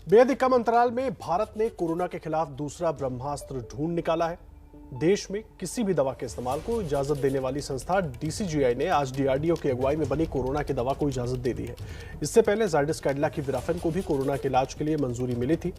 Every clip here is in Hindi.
बेहद ही कम अंतराल में भारत ने कोरोना के खिलाफ दूसरा ब्रह्मास्त्र ढूंढ निकाला है। देश में किसी भी दवा के इस्तेमाल को इजाजत देने वाली संस्था डीसीजीआई ने आज डीआरडीओ की अगुवाई में बनी कोरोना की दवा को इजाजत दे दी है। इससे पहले जायडस कैडिला की विराफेन को भी कोरोना के इलाज के लिए मंजूरी मिली थी,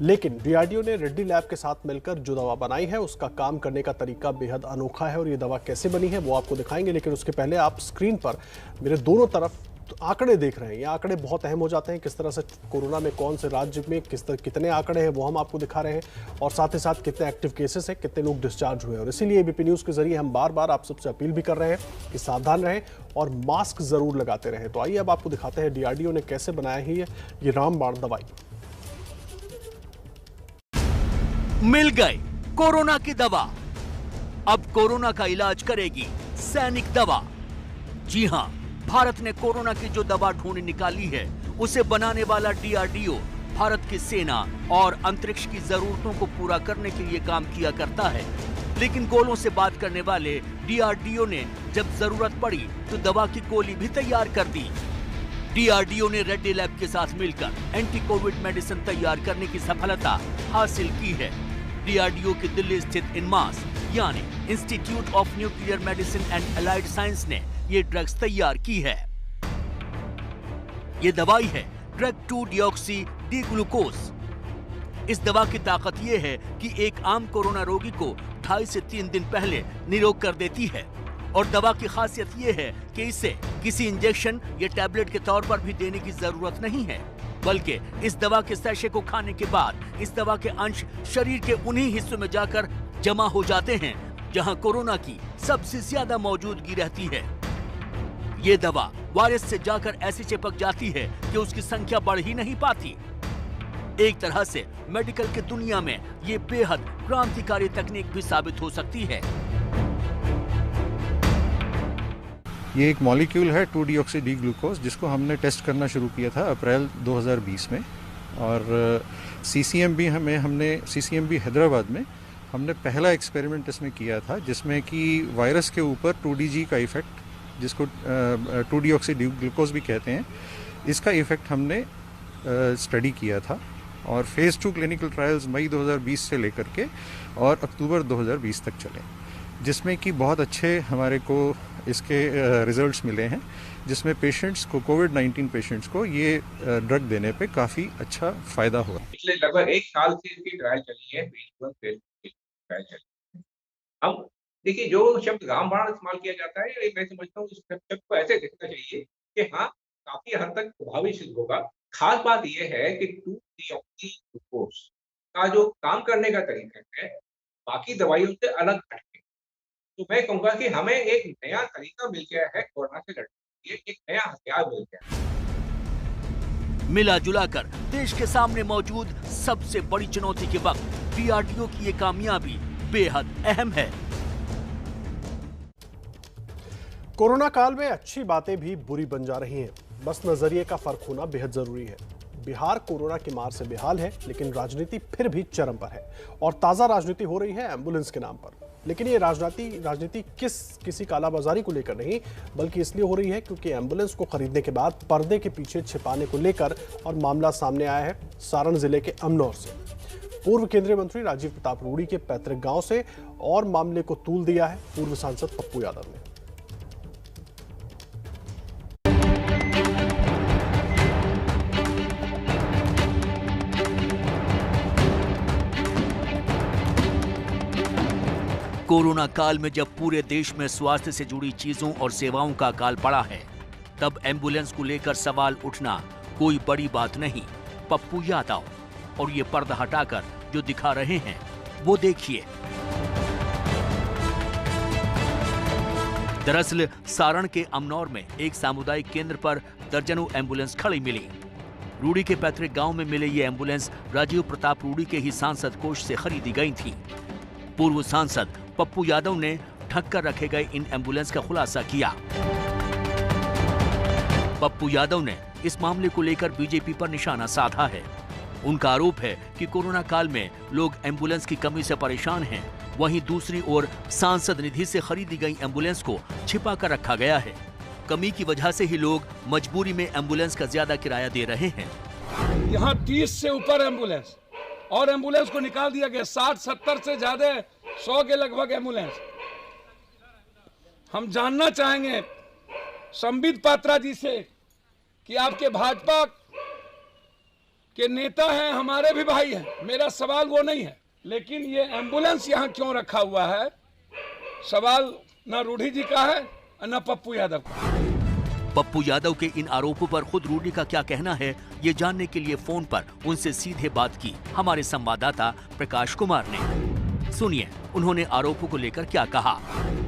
लेकिन डीआरडीओ ने रेड्डी लैब के साथ मिलकर जो दवा बनाई है उसका काम करने का तरीका बेहद अनोखा है और ये दवा कैसे बनी है वो आपको दिखाएंगे। लेकिन उसके पहले आप स्क्रीन पर मेरे दोनों तरफ आंकड़े देख रहे हैं। ये आंकड़े बहुत अहम हो जाते हैं, किस तरह से कोरोना में कौन से राज्य में कितने आंकड़े हैं वो हम आपको दिखा रहे हैं, और साथ ही साथ कितने एक्टिव केसेस हैं, कितने लोग डिस्चार्ज हुए। और इसीलिए एबीपी न्यूज़ के जरिए हम बार बार आप सबसे अपील भी कर रहे हैं कि सावधान रहें और मास्क जरूर लगाते रहें। तो आइए अब आपको दिखाते हैं डीआरडीओ ने कैसे बनाया है ये रामबाण दवाई। मिल गई कोरोना की दवा। अब कोरोना का इलाज करेगी सैनिक दवा। जी हां, भारत ने कोरोना की जो दवा ढूंढ निकाली है उसे बनाने वाला डीआरडीओ भारत की सेना और अंतरिक्ष की जरूरतों को पूरा करने के लिए काम किया करता है। लेकिन गोलों से बात करने वाले डीआरडीओ ने जब जरूरत पड़ी तो दवा की गोली भी तैयार कर दी। डीआरडीओ ने रेड्डी लैब के साथ मिलकर एंटी कोविड मेडिसिन तैयार करने की सफलता हासिल की है। डीआरडीओ की दिल्ली स्थित इनमास यानी institute of nuclear medicine and allied science ने ये ड्रग्स तैयार की है। ये दवाई है ड्रग 2-डिऑक्सी डी ग्लूकोज। इस दवा की ताकत ये है कि एक आम कोरोना रोगी को 2.5 से 3 दिन पहले निरोग कर देती है। और दवा की खासियत ये है कि इसे किसी इंजेक्शन या टैबलेट के तौर पर भी देने की जरूरत नहीं है, बल्कि इस दवा के सैशे को खाने के बाद इस दवा के अंश शरीर के उन्हीं हिस्सों में जाकर जमा हो जाते हैं जहां कोरोना की सबसे ज्यादा मौजूदगी रहती है। ये दवा वायरस से जाकर ऐसी चिपक जाती है कि उसकी संख्या बढ़ ही नहीं पाती। एक तरह से मेडिकल की दुनिया में ये बेहद क्रांतिकारी तकनीक भी साबित हो सकती है। ये एक मॉलिक्यूल है 2-डिऑक्सी डी ग्लूकोज, जिसको हमने टेस्ट करना शुरू किया था अप्रैल 2020 में। और सीसीएमबी हैदराबाद में हमने पहला एक्सपेरिमेंट इसमें किया था, जिसमें कि वायरस के ऊपर 2DG का इफेक्ट, जिसको 2-डिऑक्सी डी ग्लूकोज भी कहते हैं, इसका इफेक्ट हमने स्टडी किया था। और फेज़ 2 क्लिनिकल ट्रायल्स मई 2020 से लेकर के और अक्टूबर 2020 तक चले, जिसमें कि बहुत अच्छे हमारे को इसके रिजल्ट्स मिले हैं, जिसमें पेशेंट्स को, कोविड-19 पेशेंट्स को ये ड्रग देने पे काफ़ी अच्छा फ़ायदा हुआ। पिछले लगभग 1 साल से इसकी ट्रायल चली है, ट्रायल चली है। अब देखिए, जो शब्द रामबाण इस्तेमाल किया जाता है, मैं समझता हूँ इस शब्द को ऐसे देखना चाहिए कि हाँ, काफ़ी हद तक प्रभावी सिद्ध होगा। खास बात ये है कि 2-डिऑक्सी ग्लूकोज का जो काम करने का तरीका है, बाकी दवाइयों से अलग हटके। तो मैं कहूँगा कि हमें एक नया तरीका मिल गया है कोरोना से लड़ने के लिए, एक नया हथियार मिल गया है। मिला जुलाकर देश के सामने मौजूद सबसे बड़ी चुनौती के वक्त डीआरडीओ की ये कामयाबी बेहद अहम है। कोरोना काल में अच्छी बातें भी बुरी बन जा रही हैं, बस नजरिए का फर्क होना बेहद जरूरी है। बिहार कोरोना की मार से बेहाल है, लेकिन राजनीति फिर भी चरम पर है और ताजा राजनीति हो रही है एम्बुलेंस के नाम पर। लेकिन ये राजनीति किसी कालाबाजारी को लेकर नहीं, बल्कि इसलिए हो रही है क्योंकि एम्बुलेंस को खरीदने के बाद पर्दे के पीछे छिपाने को लेकर और मामला सामने आया है सारण जिले के अमनौर से। पूर्व केंद्रीय मंत्री राजीव प्रताप रूड़ी के पैतृक गांव से और मामले को तूल दिया है पूर्व सांसद पप्पू यादव ने। कोरोना काल में जब पूरे देश में स्वास्थ्य से जुड़ी चीजों और सेवाओं का अकाल पड़ा है, तब एम्बुलेंस को लेकर सवाल उठना कोई बड़ी बात नहीं। पप्पू यादव और ये पर्दा हटाकर जो दिखा रहे हैं वो देखिए। दरअसल सारण के अमनौर में एक सामुदायिक केंद्र पर दर्जनों एम्बुलेंस खड़ी मिली। रूड़ी के पैतृक गांव में मिले ये एम्बुलेंस राजीव प्रताप रूड़ी के ही सांसद कोष से खरीदी गई थी। पूर्व सांसद पप्पू यादव ने ढक कर रखे गए इन एम्बुलेंस का खुलासा किया। पप्पू यादव ने इस मामले को लेकर बीजेपी पर निशाना साधा है। उनका आरोप है कि कोरोना काल में लोग एम्बुलेंस की कमी से परेशान हैं। वहीं दूसरी ओर सांसद निधि से खरीदी गई एम्बुलेंस को छिपा कर रखा गया है। कमी की वजह से ही लोग मजबूरी में एम्बुलेंस का ज्यादा किराया दे रहे हैं। यहाँ 30 से ऊपर एम्बुलेंस और एम्बुलेंस को निकाल दिया गया, 60-70 से ज्यादा, 100 के लगभग एम्बुलेंस। हम जानना चाहेंगे संबित पात्रा जी से कि आपके भाजपा के नेता हैं, हमारे भी भाई हैं, मेरा सवाल वो नहीं है, लेकिन ये एम्बुलेंस यहाँ क्यों रखा हुआ है, सवाल न रूढ़ी जी का है न पप्पू यादव का। पप्पू यादव के इन आरोपों पर खुद रूडी का क्या कहना है, ये जानने के लिए फोन पर उनसे सीधे बात की हमारे संवाददाता प्रकाश कुमार ने। सुनिए उन्होंने आरोपों को लेकर क्या कहा।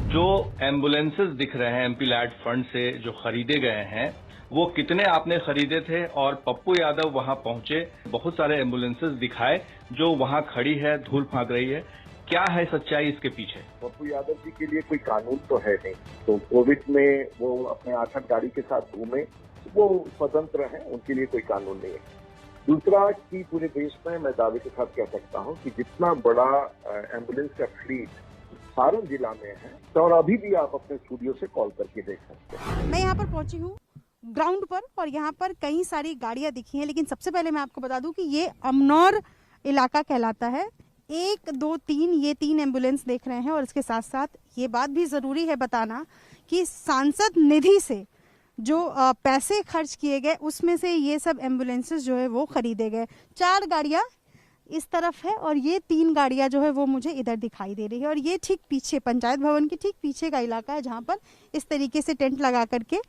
जो एम्बुलेंसेस दिख रहे हैं एमपी लैड फंड से जो खरीदे गए हैं, वो कितने आपने खरीदे थे? और पप्पू यादव वहां पहुंचे, बहुत सारे एम्बुलेंसेस दिखाए जो वहां खड़ी है, धूल फांक रही है, क्या है सच्चाई इसके पीछे? पप्पू यादव जी के लिए कोई कानून तो है नहीं, तो कोविड में वो अपने 8 गाड़ी के साथ घूमे, वो स्वतंत्र हैं, उनके लिए कोई कानून नहीं है। दूसरा कि पूरे देश में मैं दावे के साथ कह सकता हूं कि जितना बड़ा एम्बुलेंस का फ्लीट सारण जिला में है, तो और अभी भी आप अपने स्टूडियो से कॉल करके देख सकते हैं। मैं यहाँ पर पहुंची हूँ ग्राउंड पर और यहाँ पर कई सारी गाड़ियाँ दिखी हैं, लेकिन सबसे पहले मैं आपको बता दूं कि ये अमनौर इलाका कहलाता है। 1, 2, 3 ये 3 एम्बुलेंस देख रहे हैं और इसके साथ साथ ये बात भी ज़रूरी है बताना कि सांसद निधि से जो पैसे खर्च किए गए उसमें से ये सब एम्बुलेंसेस जो है वो खरीदे गए। 4 गाड़ियाँ इस तरफ है और ये 3 गाड़ियाँ जो है वो मुझे इधर दिखाई दे रही है और ये ठीक पीछे पंचायत भवन के ठीक पीछे का इलाका है जहाँ पर इस तरीके से टेंट लगा करके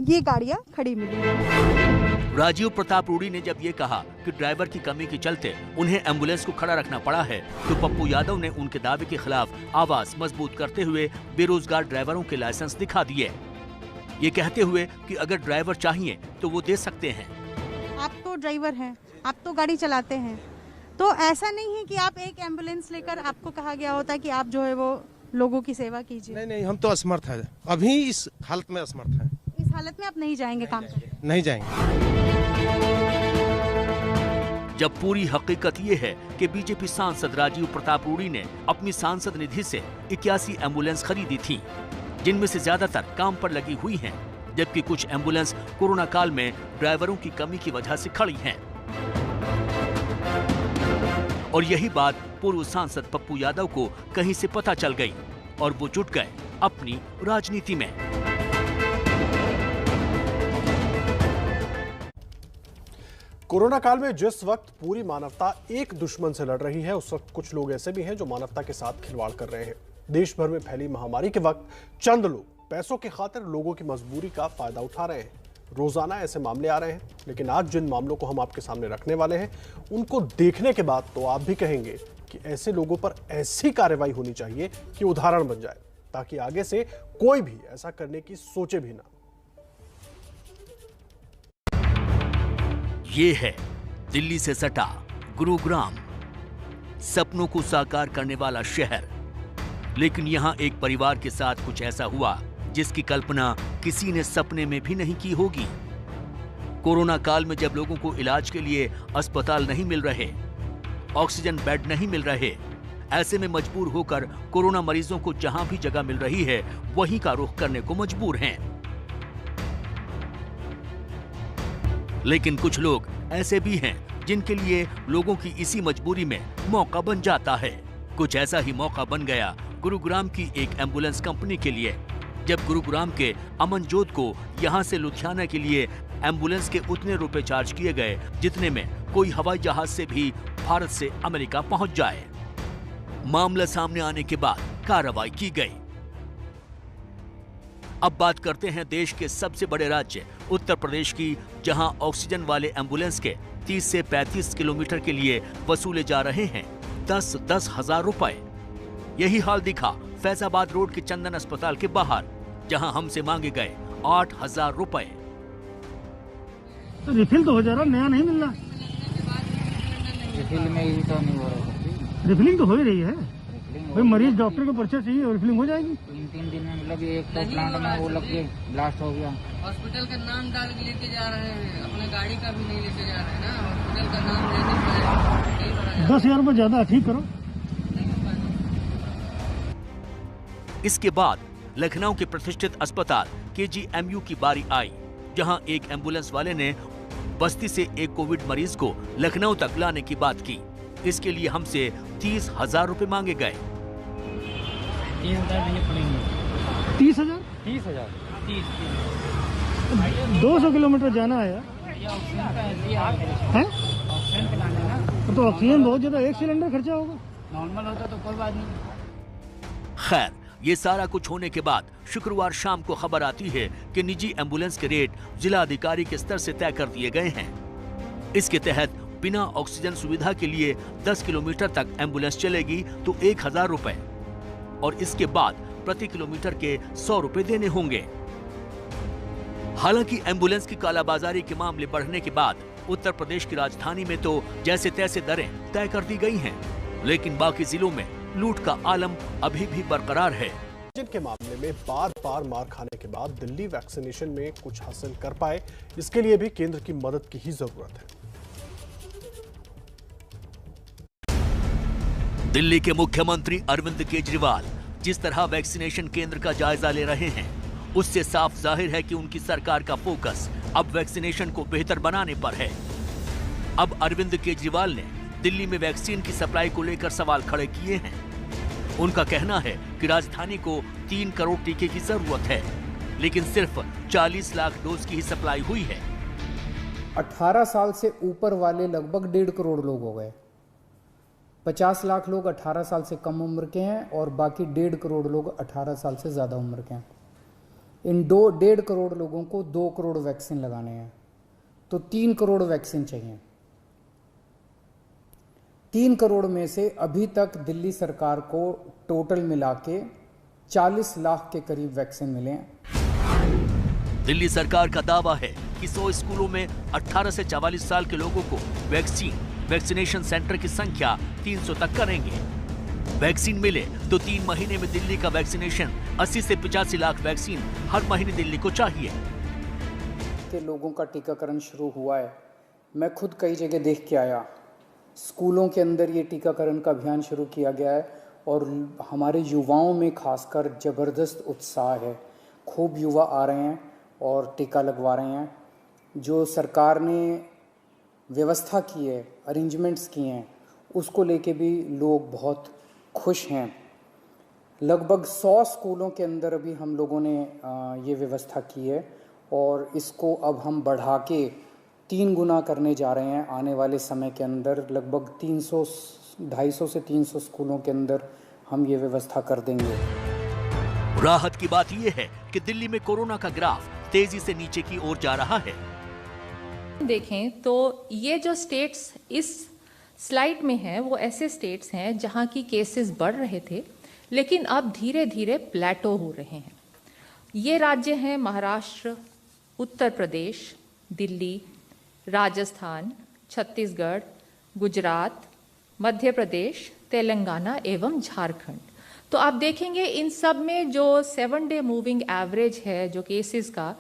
ये गाड़ियाँ खड़ी मिली। राजीव प्रताप रूडी ने जब ये कहा कि ड्राइवर की कमी के चलते उन्हें एम्बुलेंस को खड़ा रखना पड़ा है, तो पप्पू यादव ने उनके दावे के खिलाफ आवाज मजबूत करते हुए बेरोजगार ड्राइवरों के लाइसेंस दिखा दिए, ये कहते हुए कि अगर ड्राइवर चाहिए तो वो दे सकते हैं। आप तो ड्राइवर हैं, आप तो गाड़ी चलाते हैं, तो ऐसा नहीं है कि आप एक एम्बुलेंस लेकर आपको कहा गया होता कि आप जो है वो लोगों की सेवा कीजिए। नहीं नहीं, हम तो असमर्थ है, अभी इस हालत में असमर्थ है। इस हालत में आप नहीं जाएंगे काम करने? नहीं जाएंगे। जब पूरी हकीकत ये है कि बीजेपी सांसद राजीव प्रताप रूडी ने अपनी सांसद निधि से 81 एम्बुलेंस खरीदी थी, जिनमें से ज्यादातर काम पर लगी हुई हैं, जबकि कुछ एम्बुलेंस कोरोना काल में ड्राइवरों की कमी की वजह से खड़ी हैं। और यही बात पूर्व सांसद पप्पू यादव को कहीं से पता चल गई और वो जुट गए अपनी राजनीति में। कोरोना काल में जिस वक्त पूरी मानवता एक दुश्मन से लड़ रही है, उस वक्त कुछ लोग ऐसे भी हैं जो मानवता के साथ खिलवाड़ कर रहे हैं। देश भर में फैली महामारी के वक्त चंद लोग पैसों की खातिर लोगों की मजबूरी का फायदा उठा रहे हैं। रोजाना ऐसे मामले आ रहे हैं, लेकिन आज जिन मामलों को हम आपके सामने रखने वाले हैं, उनको देखने के बाद तो आप भी कहेंगे कि ऐसे लोगों पर ऐसी कार्रवाई होनी चाहिए कि उदाहरण बन जाए, ताकि आगे से कोई भी ऐसा करने की सोचे भी ना। ये है दिल्ली से सटा गुरुग्राम, सपनों को साकार करने वाला शहर। लेकिन यहाँ एक परिवार के साथ कुछ ऐसा हुआ जिसकी कल्पना किसी ने सपने में भी नहीं की होगी। कोरोना काल में जब लोगों को इलाज के लिए अस्पताल नहीं मिल रहे, ऑक्सीजन बेड नहीं मिल रहे, ऐसे में मजबूर होकर कोरोना मरीजों को जहां भी जगह मिल रही है वहीं का रुख करने को मजबूर हैं। लेकिन कुछ लोग ऐसे भी हैं जिनके लिए लोगों की इसी मजबूरी में मौका बन जाता है। कुछ ऐसा ही मौका बन गया गुरुग्राम की एक एम्बुलेंस कंपनी के लिए, जब गुरुग्राम के अमनजोत को यहां से लुधियाना के लिए एम्बुलेंस के उतने रुपए चार्ज किए गए जितने में कोई हवाई जहाज से भी भारत से अमेरिका पहुंच जाए। मामला सामने आने के बाद कार्रवाई की गई। अब बात करते हैं देश के सबसे बड़े राज्य उत्तर प्रदेश की, जहां ऑक्सीजन वाले एम्बुलेंस के 30 से 35 किलोमीटर के लिए वसूले जा रहे हैं 10-10 हजार रुपए। यही हाल दिखा फैजाबाद रोड के चंदन अस्पताल के बाहर, जहां हमसे मांगे गए 8,000 रुपए। तो रिफिल तो हो जा रहा, नया नहीं मिल रहा। रिफिल में ही तो नहीं हो रहा। रिफिलिंग तो हो ही रही है भाई, मरीज डॉक्टर को पर्चा चाहिए और रिफिलिंग हो जाएगी। 3 दिन में मतलब एक तो प्लांट में वो लग के ब्लास्ट हो गया। हॉस्पिटल का नाम डाल के लेके जा रहे हैं, अपने गाड़ी का भी नहीं लेके जा रहे हैं ना, हॉस्पिटल का नाम लेके 10,000 रुपये ज्यादा ठीक करो। इसके बाद लखनऊ के प्रतिष्ठित अस्पताल KGMU की बारी आई, जहां एक एम्बुलेंस वाले ने बस्ती से एक कोविड मरीज को लखनऊ तक लाने की बात की। इसके लिए हमसे 30,000 रुपए मांगे गए। 30,000 देने पड़ेंगे। 30,000? 30,000। 200 किलोमीटर जाना है यार। हैं? तो ऑक्सीजन बहुत ज्यादा, एक सिलेंडर खर्चा होगा। नॉर्मल होता तो कोई बात नहीं। खैर, ये सारा कुछ होने के बाद शुक्रवार शाम को खबर आती है कि निजी एम्बुलेंस के रेट जिला अधिकारी के स्तर से तय कर दिए गए हैं। इसके तहत बिना ऑक्सीजन सुविधा के लिए 10 किलोमीटर तक एम्बुलेंस चलेगी तो 1,000 रुपए और इसके बाद प्रति किलोमीटर के 100 रुपए देने होंगे। हालांकि एम्बुलेंस की कालाबाजारी के मामले बढ़ने के बाद उत्तर प्रदेश की राजधानी में तो जैसे तैसे दरें तय कर दी गई हैं, लेकिन बाकी जिलों में लूट का आलम अभी भी बरकरार है। जिनके मामले में बार मार खाने के बाद दिल्ली वैक्सीनेशन में कुछ हासिल कर पाए, इसके लिए भी केंद्र की मदद की ही जरूरत है। दिल्ली के मुख्यमंत्री अरविंद केजरीवाल जिस तरह वैक्सीनेशन केंद्र का जायजा ले रहे हैं, उससे साफ जाहिर है कि उनकी सरकार का फोकस अब वैक्सीनेशन को बेहतर बनाने पर है। अब अरविंद केजरीवाल ने दिल्ली में वैक्सीन की सप्लाई को लेकर सवाल खड़े किए हैं। उनका कहना है कि राजधानी को 3 करोड़ टीके की जरूरत है, लेकिन सिर्फ 40 लाख डोज की ही सप्लाई हुई है। 18 साल से ऊपर वाले लगभग 1.5 करोड़ लोग हो गए। 50 लाख लोग 18 साल से कम उम्र के हैं और बाकी 1.5 करोड़ लोग 18 साल से ज़्यादा उम्र के हैं। इन 1.5 करोड़ लोगों को 2 करोड़ वैक्सीन लगाने हैं, तो 3 करोड़ वैक्सीन चाहिए। 3 करोड़ में से अभी तक दिल्ली सरकार को टोटल मिला के 40 लाख के करीब वैक्सीन मिले हैं। दिल्ली सरकार का दावा है कि 100 स्कूलों में 18 से 44 साल के लोगों को वैक्सीनेशन सेंटर की संख्या 300 तक करेंगे। वैक्सीन मिले तो 3 महीने में दिल्ली का वैक्सीनेशन 80 से 85 लाख वैक्सीन हर महीने दिल्ली को चाहिए। के लोगों का टीकाकरण शुरू हुआ है। मैं खुद कई जगह देख के आया। स्कूलों के अंदर ये टीकाकरण का अभियान शुरू किया गया है और हमारे युवाओं में खासकर ज़बरदस्त उत्साह है। खूब युवा आ रहे हैं और टीका लगवा रहे हैं। जो सरकार ने व्यवस्था की है, अरेंजमेंट्स किए हैं, उसको लेके भी लोग बहुत खुश हैं। लगभग 100 स्कूलों के अंदर अभी हम लोगों ने ये व्यवस्था की है और इसको अब हम बढ़ा के 3 गुना करने जा रहे हैं। आने वाले समय के अंदर लगभग 250 से 300 स्कूलों के अंदर हम ये व्यवस्था कर देंगे। राहत की बात यह है कि दिल्ली में कोरोना का ग्राफ तेजी से नीचे की ओर जा रहा है। देखें तो ये जो स्टेट्स इस स्लाइड में हैं वो ऐसे स्टेट्स हैं जहां की केसेस बढ़ रहे थे लेकिन अब धीरे धीरे प्लेटो हो रहे हैं। ये राज्य हैं महाराष्ट्र, उत्तर प्रदेश, दिल्ली, राजस्थान, छत्तीसगढ़, गुजरात, मध्य प्रदेश, तेलंगाना एवं झारखंड। तो आप देखेंगे इन सब में जो 7 डे मूविंग एवरेज है जो केसेस का,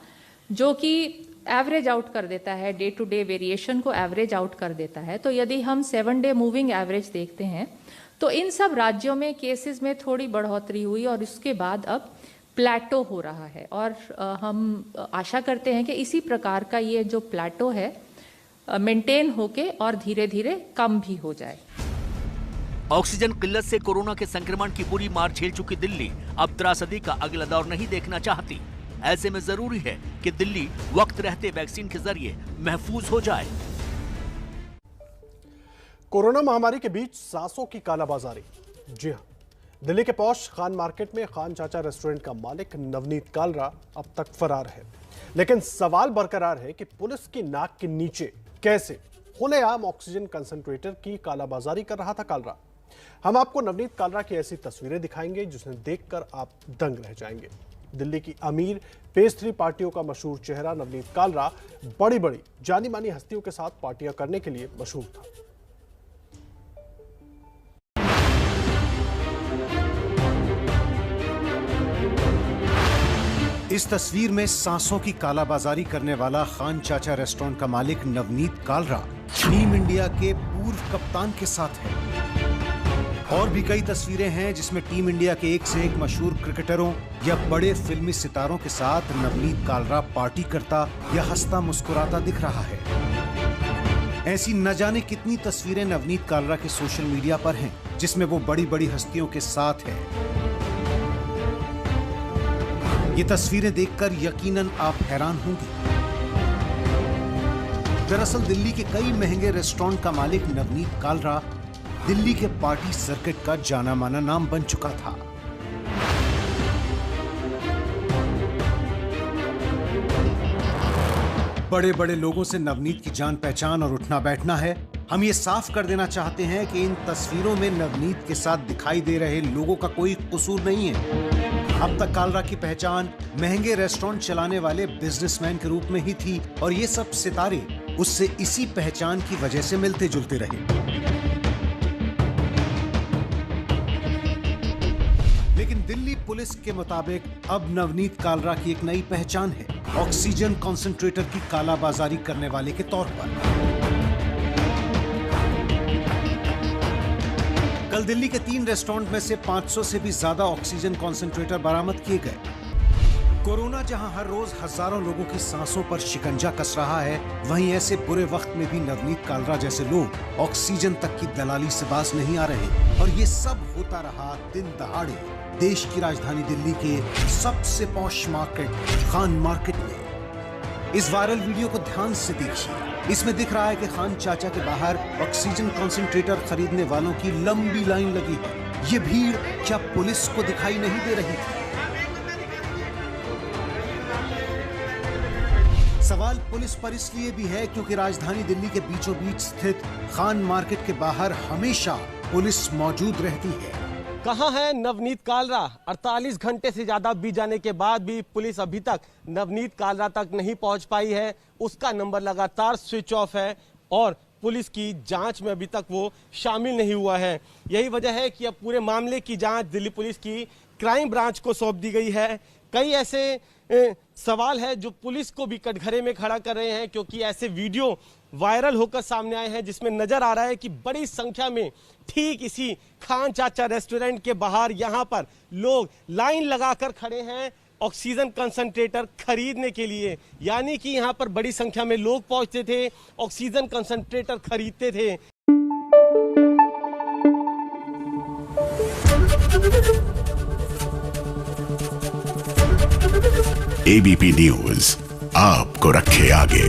जो कि एवरेज आउट कर देता है, डे टू डे वेरिएशन को एवरेज आउट कर देता है। तो यदि हम 7 डे मूविंग एवरेज देखते हैं तो इन सब राज्यों में केसेस में थोड़ी बढ़ोतरी हुई और उसके बाद अब प्लेटो हो रहा है और हम आशा करते हैं कि इसी प्रकार का ये जो प्लेटो है मेंटेन होके और धीरे धीरे कम भी हो जाए। ऑक्सीजन किल्लत से कोरोना के संक्रमण की बुरी मार झेल चुकी दिल्ली अब त्रासदी का अगला दौर नहीं देखना चाहती। ऐसे में जरूरी है कि दिल्ली वक्त रहते वैक्सीन के जरिए महफूज हो जाए। कोरोना महामारी के बीच सांसों की कालाबाजारी। जी हां, दिल्ली के पॉश खान मार्केट में खान चाचा रेस्टोरेंट का मालिक नवनीत कालरा अब तक फरार है, लेकिन सवाल बरकरार है कि पुलिस की नाक के नीचे कैसे खुलेआम ऑक्सीजन कंसंट्रेटर की कालाबाजारी कर रहा था कालरा। हम आपको नवनीत कालरा की ऐसी तस्वीरें दिखाएंगे जिन्हें देखकर आप दंग रह जाएंगे। दिल्ली की अमीर पेस्ट्री पार्टियों का मशहूर चेहरा नवनीत कालरा बड़ी बड़ी जानी मानी हस्तियों के साथ पार्टियां करने के लिए मशहूर था। इस तस्वीर में सांसों की कालाबाजारी करने वाला खान चाचा रेस्टोरेंट का मालिक नवनीत कालरा टीम इंडिया के पूर्व कप्तान के साथ है। और भी कई तस्वीरें हैं जिसमें टीम इंडिया के एक से एक मशहूर क्रिकेटरों या बड़े फिल्मी सितारों के साथ नवनीत कालरा पार्टी करता या हंसता मुस्कुराता दिख रहा है। ऐसी न जाने कितनी तस्वीरें नवनीत कालरा के सोशल मीडिया पर हैं, जिसमें वो बड़ी बड़ी हस्तियों के साथ है। ये तस्वीरें देखकर यकीनन आप हैरान होंगे। दरअसल दिल्ली के कई महंगे रेस्टोरेंट का मालिक नवनीत कालरा दिल्ली के पार्टी सर्किट का जाना माना नाम बन चुका था। बड़े बड़े लोगों से नवनीत की जान पहचान और उठना बैठना है। हम ये साफ कर देना चाहते हैं कि इन तस्वीरों में नवनीत के साथ दिखाई दे रहे लोगों का कोई कसूर नहीं है। अब तक कालरा की पहचान महंगे रेस्टोरेंट चलाने वाले बिजनेसमैन के रूप में ही थी और ये सब सितारे उससे इसी पहचान की वजह से मिलते जुलते रहे। लेकिन दिल्ली पुलिस के मुताबिक अब नवनीत कालरा की एक नई पहचान है, ऑक्सीजन कॉन्सेंट्रेटर की कालाबाजारी करने वाले के तौर पर। कल दिल्ली के 3 रेस्टोरेंट में से 500 से भी ज्यादा ऑक्सीजन कॉन्सेंट्रेटर बरामद किए गए। कोरोना जहां हर रोज हजारों लोगों की सांसों पर शिकंजा कस रहा है, वहीं ऐसे बुरे वक्त में भी नवनीत कालरा जैसे लोग ऑक्सीजन तक की दलाली से बाज नहीं आ रहे। और ये सब होता रहा दिन दहाड़े देश की राजधानी दिल्ली के सबसे पॉश मार्केट खान मार्केट में। इस वायरल वीडियो को ध्यान से देखिए। इसमें दिख रहा है कि खान चाचा के बाहर ऑक्सीजन कॉन्सेंट्रेटर खरीदने वालों की लंबी लाइन लगी है। ये भीड़ क्या पुलिस को दिखाई नहीं दे रही थी? सवाल पुलिस पर इसलिए भी है क्योंकि राजधानी दिल्ली के बीचों बीच स्थित खान मार्केट के बाहर हमेशा पुलिस मौजूद रहती है। कहाँ है नवनीत कालरा? 48 घंटे से ज्यादा बीत जाने के बाद भी पुलिस अभी तक नवनीत कालरा तक नहीं पहुंच पाई है। उसका नंबर लगातार स्विच ऑफ है और पुलिस की जांच में अभी तक वो शामिल नहीं हुआ है। यही वजह है कि अब पूरे मामले की जांच दिल्ली पुलिस की क्राइम ब्रांच को सौंप दी गई है। कई ऐसे सवाल है जो पुलिस को भी कटघरे में खड़ा कर रहे हैं, क्योंकि ऐसे वीडियो वायरल होकर सामने आए हैं जिसमें नजर आ रहा है कि बड़ी संख्या में ठीक इसी खान चाचा रेस्टोरेंट के बाहर यहां पर लोग लाइन लगाकर खड़े हैं ऑक्सीजन कंसंट्रेटर खरीदने के लिए। यानी कि यहां पर बड़ी संख्या में लोग पहुंचते थे, ऑक्सीजन कंसंट्रेटर खरीदते थे। एबीपी न्यूज आपको रखे आगे।